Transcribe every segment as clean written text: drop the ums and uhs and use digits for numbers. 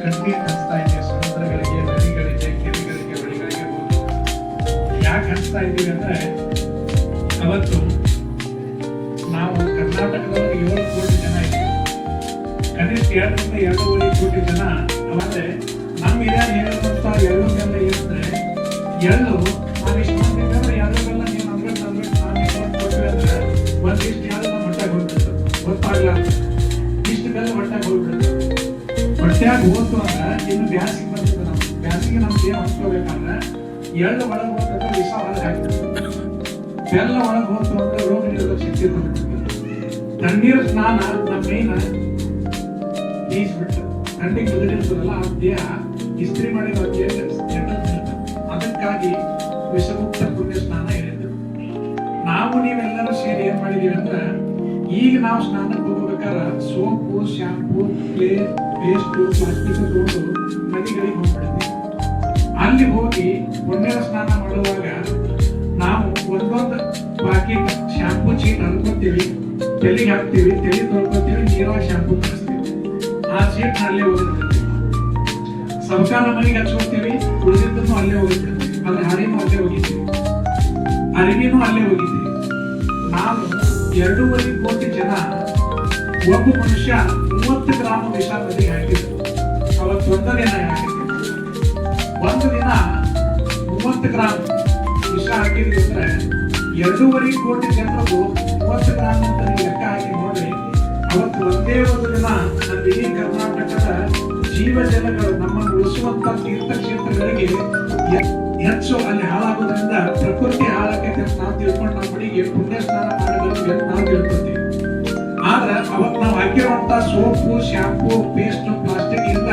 ಕಣ್ಣೀರು ಹರಿಸ್ತಾ ಇದೆ ಸಮುದ್ರಗಳಿಗೆ, ನದಿಗಳಿಗೆ, ಕೆರೆಗಳಿಗೆ, ಹೊಳೆಗಳಿಗೆ ಹೋಗಿ. ಯಾಕೆ ಹರಿಸ್ತಾ ಇದ್ದೀವಿ ಅಂದ್ರೆ ಅವತ್ತು ನಾವು ಕರ್ನಾಟಕದವರು 7 ಕೋಟಿ ಜನ ಇದ್ದೀವಿ. ಕನಿಷ್ಠ 2-2.5 ಕೋಟಿ ಜನ. ಆದ್ರೆ ನಮ್ಮ ಹಿರಿಯರು ಹೇಳಿರುವಂತ ಎಳ್ಳು ಬೆಲ್ಲ ಏನಂದ್ರೆ, ಎಳ್ಳು ನಾವಿಷ್ಟು ಮಂದಿ ಇದ್ರೆ ಎಳ್ಳು ಬೆಲ್ಲ ನೀವು ನಮ್ಗೆ ನಾವು ಕೊಟ್ವಿ ಅಂದ್ರೆ ಒಂದಿಷ್ಟು ಎಳ್ಳು ನಮ್ಮ ಹೊಟ್ಟೆಗೆ ಹೋಗ್ಬಿಡ್ತದೆ, ಗೊತ್ತಾಗ್ಲ ಇಷ್ಟು ಬೆಲ್ಲ ಹೊಟ್ಟೆಗೆ ಹೋಗ್ಬಿಡ್ತದೆ. ಹೊಟ್ಟೆಯಾಗಿ ಹೋತು ಅಂದ್ರೆ ಇನ್ನು ಬ್ಯಾಸಿಗೆ ಬರ್ತದೆ. ಬ್ಯಾಸಿಗೆ ನಮ್ಗೆ ಏನು ಅನ್ಕೋಬೇಕಂದ್ರೆ ಎಳ್ಳು ಒಳಗೆ ಹೋಗ್ಬೇಕು, ವಿಷ ಒಳಗೆ ಹಾಕ್ಬೇಕು. ಬೆಲ್ಲ ಒಳಗೆ ಹೋತು ಅಂದ್ರೆ ರೋಗ ನಿರೋಧಕ ಶಕ್ತಿ ಬಂದ್ಬಿಡ್ತದೆ. ತಣ್ಣೀರು ಸ್ನಾನ ನಮ್ಮ ಮೈನ ಈಸ್ಬಿಟ್ಟು ಕಣ್ಣಿಗೆ ಬದಲಿರ್ತದಲ್ಲ, ಆ ದೇಹ ಇಸ್ತ್ರಿ ಮಾಡಿ ಅದಕ್ಕಾಗಿ ವಿಷಮುಕ್ತ ಪುಣ್ಯ ಸ್ನಾನ ಹೇಳಿದ್ರು. ನಾವು ನೀವೆಲ್ಲರೂ ಸೇರಿ ಏನ್ ಮಾಡಿದೀವಿ ಅಂದ್ರೆ, ಈಗ ನಾವು ಸ್ನಾನಕ್ಕೆ ಹೋಗ್ಬೇಕಾದ್ರೆ ಸೋಪು, ಶಾಂಪೂ, ಪೇಸ್ಟ್, ಪ್ಲಾಸ್ಟಿಕ್ ತಗೊಂಡು ನದಿಗಳಿಗೆ ಹೋಗ್ಬಿಡ್ತೀವಿ. ಅಲ್ಲಿ ಹೋಗಿ ಪುಣ್ಯ ಸ್ನಾನ ಮಾಡುವಾಗ ನಾವು ಒಂದೊಂದು ಪಾಕೆಟ್ ಶಾಂಪೂ ಚೀಟ್ ಹರ್ಕೊತೀವಿ, ತಲೆಗೆ ಹಾಕ್ತೀವಿ, ತಲೆ ತೊಳ್ಕೊತೀವಿ, ನೀರಾಗಿ ಶಾಂಪೂ ಕಳಿಸ್ತೀವಿ. ಆ ಸೀಟ್ ಅಲ್ಲೇ ಹೋಗಿರ್ತೀವಿ. ಸವಕಾರ ಮನೆಗೆ ಹಚ್ಕೊಳ್ತೀವಿ, ಉಳಿದಿದ್ದನ್ನು ಅಲ್ಲೇ ಹೋಗಿರ್ತೀವಿ. ಅದ್ರ ಹರಿನೂ ಅಲ್ಲೇ ಹೋಗಿದ್ದೀವಿ, ಅರಿವಿನೂ ಅಲ್ಲೇ ಹೋಗಿದ್ದೀವಿ. ನಾವು 2.5 ಕೋಟಿ ಜನ, ಒಬ್ಬ ಮನುಷ್ಯ 30 ಗ್ರಾಮ ವಿಷ ನದಿಗೆ ಹಾಕಿದ್ರು. ಅವತ್ತೊಂದು ದಿನ ಹಾಕಿದ್ರು, ಒಂದು ದಿನ 30 ಗ್ರಾಮ್ ವಿಷ ಹಾಕಿದ್ವಿ ಅಂದ್ರೆ 2.5 ಕೋಟಿ ಜನರದು 30 ಗ್ರಾಮ್ ಅಂತ ಲೆಕ್ಕ ಹಾಕಿ ನೋಡ್ರಿ. ಅವತ್ತು ಒಂದೇ ಒಂದು ದಿನ ನಮ್ಮ ಇಡೀ ಕರ್ನಾಟಕದ ಜೀವ ಜಲಗಳು ನಮ್ಮನ್ನು ಉಳಿಸುವಂತ ತೀರ್ಥಕ್ಷೇತ್ರಗಳಿಗೆ ಹೆಚ್ಚು ಅಲ್ಲಿ ಹಾಳಾಗೋದ್ರಿಂದ ಪ್ರಕೃತಿ ಹಾಳಾಗೈತೆ ಅಂತ ನಾವು ತಿಳ್ಕೊಂಡು ನಮ್ಮ ಮನೆಗೆ ಪುಣ್ಯ ಸ್ನಾನ ಮಾಡಬೇಕು ಅಂತ ನಾವು ತಿಳ್ಕೊತೀವಿ. ಆದ್ರೆ ಅವತ್ತು ನಾವು ಹಾಕಿರುವಂತ ಸೋಪು, ಶಾಂಪೂ, ಪೇಸ್ಟ್, ಪ್ಲಾಸ್ಟಿಕ್ ಇಂದ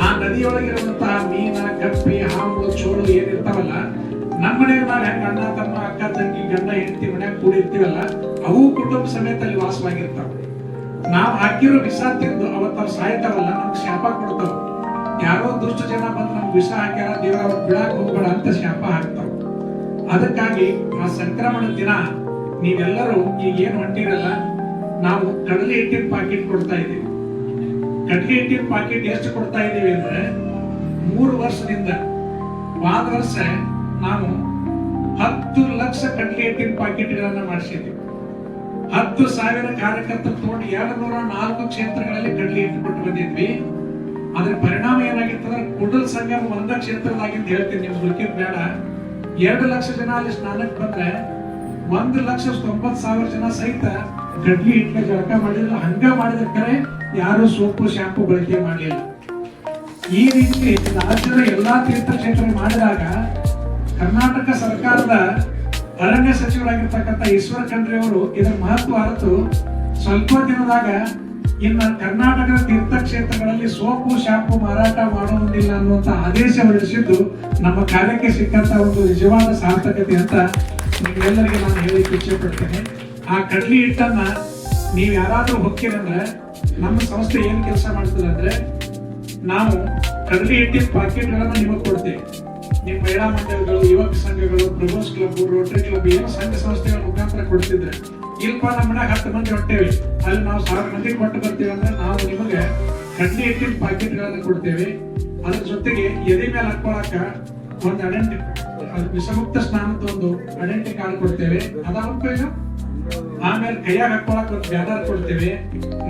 ಆ ನದಿಯೊಳಗಿರುವಂತಹ ಮೀನ, ಕಪ್ಪಿ, ಹಾವು, ಚೋಳು ಏನಿರ್ತಾವಲ್ಲ, ನಮ್ಮ ಮನೆಗೆ ನಾವು ಹೆಂಗ ಅಣ್ಣ ತಮ್ಮ, ಅಕ್ಕ ತಂಗಿ, ಗಂಡ ಹೆಂಡತಿ ಮನ್ಯಾಗ ಕೂಡಿರ್ತೀವಲ್ಲ, ಅವು ಕುಟುಂಬ ಸಮೇತ ಅಲ್ಲಿ ವಾಸವಾಗಿರ್ತಾವ. ನಾವು ಹಾಕಿರೋ ವಿಷ ತಿಂದು ಅವತ್ತು ಅವ್ರು ಸಾಯ್ತಾವಲ್ಲ, ನಮ್ಗೆ ಶಾಪ ಕೊಡ್ತಾವ. ಯಾರೋ ದುಷ್ಟ ಜನ ಬಂದು ನಮ್ಗೆ ವಿಷ ಹಾಕ್ಯಾರ, ದೇವರ ಅವ್ರು ಬಿಡಾಕ್ ಹೋಗ್ಬೇಡ ಅಂತ ಶಾಪ ಹಾಕ್ತಾವ. ಅದಕ್ಕಾಗಿ ಆ ಸಂಕ್ರಮಣ ದಿನ ನೀವೆಲ್ಲರೂ ಈಗ ಏನ್ ಹೊಂಟಿರಲ್ಲ, ನಾವು ಕಡಲೆ ಹಿಟ್ಟಿನ ಪಾಕೆಟ್ ಕೊಡ್ತಾ ಇದ್ದೀವಿ. ಕಡಲೆ ಹಿಟ್ಟಿನ ಪಾಕೆಟ್ ಎಷ್ಟು ಕೊಡ್ತಾ ಇದ್ದೀವಿ ಅಂದ್ರೆ 3 ವರ್ಷದಿಂದ ವಾದ ವರ್ಷ ನಾವು 10 ಲಕ್ಷ ಕಡಲೆ ಹಿಟ್ಟಿನ ಪಾಕೆಟ್ಗಳನ್ನ ಮಾಡಿಸಿದ್ದೀವಿ. 10,000 ಕಾರ್ಯಕರ್ತರು ತಗೊಂಡು 204 ಕ್ಷೇತ್ರಗಳಲ್ಲಿ ಕಡಲೆ ಹಿಟ್ಟು ಕೊಟ್ಟು ಬಂದಿದ್ವಿ. ಅದ್ರ ಪರಿಣಾಮ ಏನಾಗಿತ್ತಂದ್ರೆ ಕುಡಲ್ ಸಂಗಮ ಒಂದ ಕ್ಷೇತ್ರದಾಗಿಂತ ಹೇಳ್ತೀನಿ, ನಿಮ್ಗೆ ಹುಡುಕಿದ್ ಬೇಡ. 2 ಲಕ್ಷ ಜನ ಅಲ್ಲಿ ಸ್ನಾನಕ್ಕೆ ಬಂದ್ರೆ 1,90,000 ಜನ ಸಹಿತ ಕಡ್ಲಿ ಹಿಟ್ಟಿನ ಜಳಕ ಮಾಡಿದ್ರು. ಹಂಗ ಮಾಡಿದ್ರೆ ಯಾರು ಸೋಪು, ಶಾಂಪು ಬಳಕೆ ಮಾಡಲಿಲ್ಲ. ಈ ರೀತಿ ರಾಜ್ಯದ ಎಲ್ಲಾ ತೀರ್ಥಕ್ಷೇತ್ರ ಮಾಡಿದಾಗ ಕರ್ನಾಟಕ ಸರ್ಕಾರದ ಅರಣ್ಯ ಸಚಿವರಾಗಿರ್ತಕ್ಕಂಥ ಈಶ್ವರ ಖಂಡ್ರೆ ಅವರು ಇದರ ಮಹತ್ವ ಅರಿತು ಸ್ವಲ್ಪ ದಿನದಾಗ ಇನ್ನು ಕರ್ನಾಟಕದ ತೀರ್ಥಕ್ಷೇತ್ರಗಳಲ್ಲಿ ಸೋಪು, ಶಾಂಪು ಮಾರಾಟ ಮಾಡುವುದಿಲ್ಲ ಅನ್ನುವಂತ ಆದೇಶ ಹೊರಡಿಸಿದ್ದು ನಮ್ಮ ಕಾರ್ಯಕ್ಕೆ ಸಿಕ್ಕಂತ ಒಂದು ನಿಜವಾದ ಸಾರ್ಥಕತೆ ಅಂತ ನಿಮ್ಗೆಲ್ಲರಿಗೆ ನಾನು ಹೇಳಿಕ್ಕೆ ಇಚ್ಛೆ ಪಡ್ತೇನೆ. ಆ ಕಡ್ಲಿ ಹಿಟ್ಟನ್ನ ನೀವು ಯಾರಾದ್ರೂ ಹೊಕ್ಕಿರಂದ್ರೆ ನಮ್ಮ ಸಂಸ್ಥೆ ಏನ್ ಕೆಲಸ ಮಾಡ್ತದೆ ಅಂದ್ರೆ, ನಾವು ಕಡ್ಲಿ ಹಿಟ್ಟಿನ ಪಾಕೆಟ್ಗಳನ್ನ ನಿಮಗೆ ಕೊಡ್ತೇವೆ. ನಿಮ್ಮ ಮಹಿಳಾ ಮಂಡಳಿಗಳು, ಯುವಕ ಸಂಘಗಳು, ಪ್ರಭೋಸ್ ಕ್ಲಬ್, ರೋಟರಿ ಕ್ಲಬ್ ಏನೋ ಸಂಘ ಸಂಸ್ಥೆಗಳ ಮುಖಾಂತರ ಕೊಡ್ತಿದ್ರೆ, ಇಲ್ಪ ನಮ್ಮ ಮನೆಯಾಗ 10 ಮಂದಿ ಹೊಟ್ಟೇವೆ, ಅಲ್ಲಿ ನಾವು 1000 ಮಂದಿ ಕೊಟ್ಟು ಬರ್ತೀವಿ ಅಂದ್ರೆ ನಾವು ನಿಮಗೆ ಕಡ್ಲಿ ಹಿಟ್ಟಿನ ಪಾಕೆಟ್ಗಳನ್ನ ಕೊಡ್ತೇವೆ. ಅದ್ರ ಜೊತೆಗೆ ಎದೆ ಮೇಲೆ ಹಾಕೊಳಕ ಒಂದು ಐಡೆಂಟಿ, ವಿಷಮುಕ್ತ ಸ್ನಾನದ ಒಂದು ಐಡೆಂಟಿ ಕಾರ್ಡ್ ಕೊಡ್ತೇವೆ. ಅದಾವ ಆಮೇಲೆ ಕೈಯಾಗ ಹಾಕೊಳಕ್ ಒಂದು ಬ್ಯಾನರ್ ಕೊಡ್ತೇವೆ.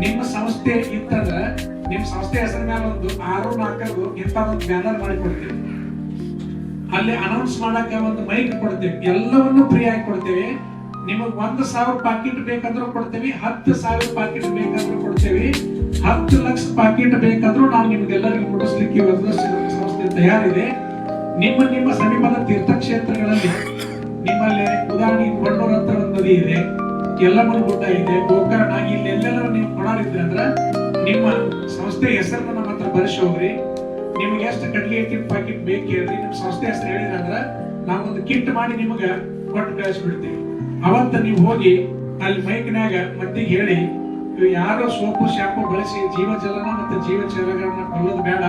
ನಿಮ್ಮ ಸಂಸ್ಥೆ ಇತ್ತಂದ್ರೆ ನಿಮ್ಮ ಸಂಸ್ಥೆ ಹೆಸರ ಮೇಲೆ ಒಂದು 6-4 ಇಂಥ ಒಂದು ಬ್ಯಾನರ್ ಮಾಡಿ ಕೊಡ್ತೇವೆ. ಅಲ್ಲಿ ಅನೌನ್ಸ್ ಮಾಡಕ್ಕೆ ಒಂದು ಮೈಕ್ ಕೊಡ್ತೇವೆ. ಎಲ್ಲವನ್ನು ಫ್ರೀ ಆಗಿ ಕೊಡ್ತೇವೆ. ನಿಮಗೆ 1,000 ಪಾಕೆಟ್ ಬೇಕಂದ್ರೂ ಕೊಡ್ತೇವೆ, 10,000 ಪಾಕೆಟ್ ಬೇಕಂದ್ರೂ ಕೊಡ್ತೇವೆ, 10 ಲಕ್ಷ ಪಾಕೆಟ್ ಬೇಕಂದ್ರೂ ನಾವು ನಿಮ್ಗೆಲ್ಲರಿಗೂ ಮುಟ್ಟಿಸ್ಲಿಕ್ಕೆ ಸಂಸ್ಥೆ ತಯಾರಿದೆ. ನಿಮ್ಮ ಸಮೀಪದ ತೀರ್ಥಕ್ಷೇತ್ರಗಳಲ್ಲಿ ನಿಮ್ಮಲ್ಲಿ ಉದಾಹರಣೆಗೆ ಬಣ್ಣೂರ್ ಅಂತ ಒಂದು ನದಿ ಇದೆ, ಯಲ್ಲಮ್ಮನ ಗುಡ್ಡ ಇದೆ, ಗೋಕರ್ಣ, ಇಲ್ಲೆಲ್ಲರೂ ನೀವು ಕೊಡಾರಿದ್ರೆ ಅಂದ್ರೆ ನಿಮ್ಮ ಸಂಸ್ಥೆ ಹೆಸರನ್ನ ನಮ್ಮ ಹತ್ರ ಬರೆಸಿ ಹೋಗ್ರಿ. ನಿಮ್ಗೆ ಎಷ್ಟು ಕಡ್ಲಿ ಹಿಟ್ಟಿನ ಪಾಕೆಟ್ ಬೇಕು ಹೇಳ್ರಿ, ನಿಮ್ಮ ಸಂಸ್ಥೆ ಹೆಸರು ಹೇಳಿದ್ರೆ ಅಂದ್ರೆ ನಾವೊಂದು ಕಿಟ್ ಮಾಡಿ ನಿಮಗೆ ಕೊಟ್ಟು ಕಳಿಸ್ಬಿಡ್ತೀವಿ. ಅವತ್ತ ನೀವು ಹೋಗಿ ಅಲ್ಲಿ ಮೈಕ್ನ್ಯಾಗ ಮದ್ದಿಗೆ ಹೇಳಿ, ಯಾರು ಸೋಪು, ಶಾಂಪು ಬಳಸಿ ಜೀವ ಜಲನ ಮತ್ತೆ ಜೀವ ಜಲಗಳನ್ನ ಕೊಲ್ಲೋದು ಬೇಡ,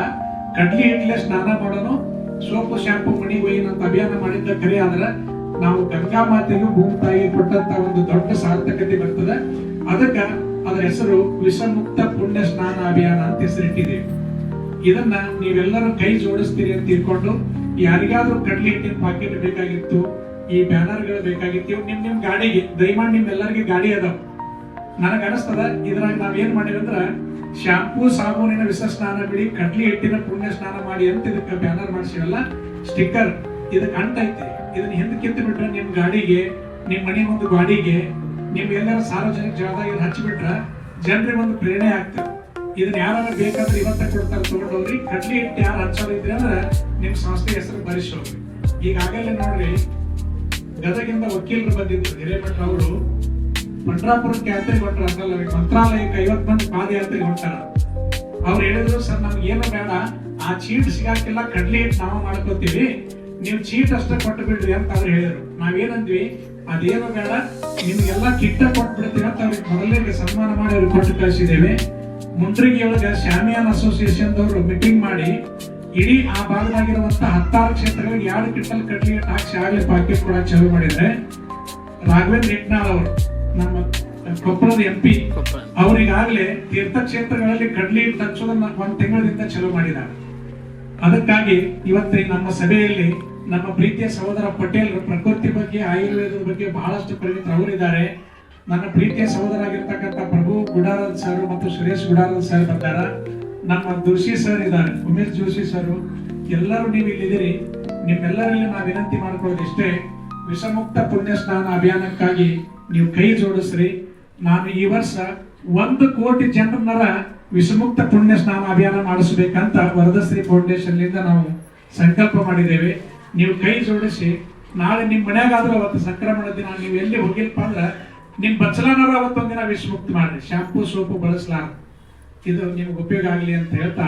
ಕಡ್ಲಿ ಹಿಟ್ಲೆ ಸ್ನಾನ ಮಾಡೋನು, ಸೋಪು, ಶಾಂಪು ಮಣಿಗೆ ಒಯ್ಯಿನ ಅಂತ ಅಭಿಯಾನ ಮಾಡಿದ್ದ ಖರೆ ಆದ್ರೆ ನಾವು ಗಂಗಾ ಮಾತೆಗೂ ಭೂಮಿ ತಾಯಿಗೆ ಕೊಟ್ಟಂತ ಒಂದು ದೊಡ್ಡ ಸಾರ್ಥಕತೆ ಬರ್ತದೆ. ಅದಕ್ಕೆ ಅದರ ಹೆಸರು ವಿಷಮುಕ್ತ ಪುಣ್ಯ ಸ್ನಾನ ಅಭಿಯಾನ ಅಂತ ಹೆಸರಿಟ್ಟಿದ್ದೀವಿ. ಇದನ್ನ ನೀವೆಲ್ಲರೂ ಕೈ ಜೋಡಿಸ್ತೀರಿ ಅಂತ ತಿಳ್ಕೊಂಡು ಯಾರಿಗಾದ್ರೂ ಕಡ್ಲಿ ಹಿಟ್ಟಿನ ಪಾಕೆಟ್ ಬೇಕಾಗಿತ್ತು, ಈ ಬ್ಯಾನರ್ಗಳು ಬೇಕಾಗಿತ್ತು, ಇವ್ ನಿಮ್ ಗಾಡಿಗೆ ದಯಮಾಡಿ ನಿಮ್ಮೆಲ್ಲರಿಗೆ ಗಾಡಿ ಅದಾವ. ನನಗೆ ಅನಿಸ್ತದ ಇದ್ರಾಗ ನಾವೇನ್ ಮಾಡಿವಿ ಅಂದ್ರ ಶಾಂಪೂ ಸಾಬೂನಿನ ವಿಷ ಸ್ನಾನ ಬಿಡಿ, ಕಡ್ಲಿ ಹಿಟ್ಟಿನ ಪುಣ್ಯ ಸ್ನಾನ ಮಾಡಿ ಅಂತ ಇದಕ್ಕೆ ಬ್ಯಾನರ್ ಮಾಡಿಸಿವಲ್ಲ, ಸ್ಟಿಕ್ಕರ್ ಇದಕ್ಕೆ ಅಂಟೈತೆ. ಇದನ್ನ ಹಿಂದೆ ಕಿತ್ತು ಬಿಟ್ರೆ ನಿಮ್ ಗಾಡಿಗೆ, ನಿಮ್ ಮನೆ ಒಂದು ಗಾಡಿಗೆ, ನಿಮ್ ಎಲ್ಲರ ಸಾರ್ವಜನಿಕ ಜಾಗದಾಗ ಇದನ್ನ ಹಚ್ಚಿಬಿಟ್ರ ಜನರಿಗೆ ಒಂದು ಪ್ರೇರಣೆ ಆಗ್ತದೆ. ಇದನ್ನ ಯಾರು ಬೇಕಾದ್ರೆ ಇವತ್ತ ಕೊಡ್ತಾರೆ ತಗೊಂಡೋಗ್ರಿ. ಕಡ್ಲಿ ಹಿಟ್ಟು ಯಾರು ಹಚ್ಚೋದಿದ್ರಿ ಅಂದ್ರೆ ನಿಮ್ ಸಂಸ್ಥೆ ಹೆಸರು ಬರಿಸೋಗ್ರಿ. ಈಗಾಗಲೇ ನೋಡ್ರಿ, ಗದಗಿಂದ ವಕೀಲರು ಬಂದಿದ್ರು ಹಿರೇಮಠ ಅವರು, ಪಂಡ್ರಾಪುರಕ್ಕೆ ಯಾತ್ರೆ ಹೊಂಟ್ರ ಅಂತಲ್ಲ, ಮಂತ್ರಾಲಯಕ್ಕೆ 50 ಮಂದಿ ಪಾದಯಾತ್ರೆಗೆ ಹೊಂಟಾರ. ಅವ್ರು ಹೇಳಿದ್ರು, ಸರ್ ನಮ್ಗೆ ಏನು ಬೇಡ, ಆ ಚೀಟ್ ಸಿಗಾಕಿಲ್ಲ, ಕಡ್ಲಿ ಹಿಟ್ಟು ನಾವು ಮಾಡ್ಕೋತೀವಿ, ನೀವು ಚೀಟ್ ಅಷ್ಟೇ ಕೊಟ್ಟು ಬಿಡ್ರಿ ಅಂತ ಅವ್ರು ಹೇಳಿದ್ರು. ನಾವೇನಂದ್ವಿ, ಅದೇನು ಬೇಡ, ನಿಮ್ಗೆಲ್ಲ ಕಿಟ್ಟ ಕೊಟ್ಬಿಡ್ತೀವಿ ಅಂತ ಅವ್ರಿಗೆ ಮೊದಲೇ ಸನ್ಮಾನ ಮಾಡಿ ಅವ್ರಿಗೆ ಕೊಟ್ಟು ಕಳಿಸಿದ್ದೇವೆ. ಮುಂಡ್ರಿಗಿ ಒಳಗ ಶಾಮಿಯಾನ್ ಅಸೋಸಿಯೇಷನ್ ದವರು ಮೀಟಿಂಗ್ ಮಾಡಿ ಇಡೀ ಆ ಭಾಗದಾಗಿರುವಂತ 16 ಕ್ಷೇತ್ರಗಳಿಗೆ 2 ಕ್ವಿಂಟಲ್ ಕಡ್ಲಿ ಹಿಟ್ಟು ಹಾಕಿ ಆಗ್ಲೇ ಪಾಕೆಟ್ ಕೊಡಕ್ಕೆ ಚಾಲೂ ಮಾಡಿದ್ರೆ, ರಾಘವೇಂದ್ರ ಹಿಟ್ನಾಳ್ ಅವರು ನಮ್ಮ ಕೊಪ್ಪಳದ MP ಅವ್ರಿಗಾಗ್ಲೇ ತೀರ್ಥಕ್ಷೇತ್ರಗಳಲ್ಲಿ ಕಡ್ಲಿ ಹಿಟ್ಟು ಹಚ್ಚೋದನ್ನ 1 ತಿಂಗಳಿಂದ ಚಾಲೂ ಮಾಡಿದ್ದಾರೆ. ಅದಕ್ಕಾಗಿ ಇವತ್ತು ನಮ್ಮ ಸಭೆಯಲ್ಲಿ ನಮ್ಮ ಪ್ರೀತಿಯ ಸಹೋದರ ಪಟೇಲ್ ಪ್ರಕೃತಿ ಬಗ್ಗೆ, ಆಯುರ್ವೇದದ ಬಗ್ಗೆ ಬಹಳಷ್ಟು ಪರಿಣಿತರವರಿದ್ದಾರೆ. ನನ್ನ ಪ್ರೀತಿಯ ಸಹೋದರಾಗಿರ್ತಕ್ಕಂಥ ಪ್ರಭು ಗುಡಾರಲ್ ಸರ್ ಮತ್ತು ಸುರೇಶ್ ಗುಡಾರಲ್ ಸರ್ ಬಂದಾರ. ನಮ್ಮ ಜೋಶಿ ಸರ್ ಇದ್ದಾರೆ, ಉಮೇಶ್ ಜೋಶಿ ಸರ್, ಎಲ್ಲರೂ ನೀವು ಇಲ್ಲಿದ್ದೀರಿ. ನಿಮ್ಮೆಲ್ಲರಲ್ಲಿ ನಾವು ವಿನಂತಿ ಮಾಡ್ಕೊಳ್ಳೋದು ಇಷ್ಟೇ, ವಿಷಮುಕ್ತ ಪುಣ್ಯ ಸ್ನಾನ ಅಭಿಯಾನಕ್ಕಾಗಿ ನೀವು ಕೈ ಜೋಡಿಸ್ರಿ. ನಾನು ಈ ವರ್ಷ 1 ಕೋಟಿ ಜನರನ್ನ ವಿಷಮುಕ್ತ ಪುಣ್ಯ ಸ್ನಾನ ಅಭಿಯಾನ ಮಾಡಿಸಬೇಕಂತ ವರದಶ್ರೀ ಫೌಂಡೇಶನ್ ಲಿಂದ ನಾವು ಸಂಕಲ್ಪ ಮಾಡಿದ್ದೇವೆ. ನೀವು ಕೈ ಜೋಡಿಸಿ ನಾಳೆ ನಿಮ್ಮ ಮನೆಯಾಗಾದ್ರೂ ಅವತ್ತು ಸಂಕ್ರಮಣ ದಿನ ನೀವು ಎಲ್ಲಿ ಹೋಗಿಲ್ಪ ಅಂದ್ರೆ ನಿಮ್ ಬಚ್ಚಲನಾರ ಅವತ್ತೊಂದಿನ ವಿಷಮುಕ್ತ ಮಾಡ್ರಿ, ಶಾಂಪೂ ಸೋಪು ಬಳಸಲಾರ. ಇದು ನಿಮ್ಗೆ ಉಪಯೋಗ ಆಗಲಿ ಅಂತ ಹೇಳ್ತಾ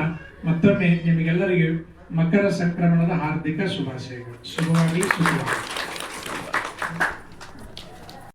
ಮತ್ತೊಮ್ಮೆ ನಿಮಗೆಲ್ಲರಿಗೂ ಮಕರ ಸಂಕ್ರಮಣದ ಹಾರ್ದಿಕ ಶುಭಾಶಯಗಳು. ಶುಭವಾಗಲಿ, ಶುಭವಾಗಲಿ.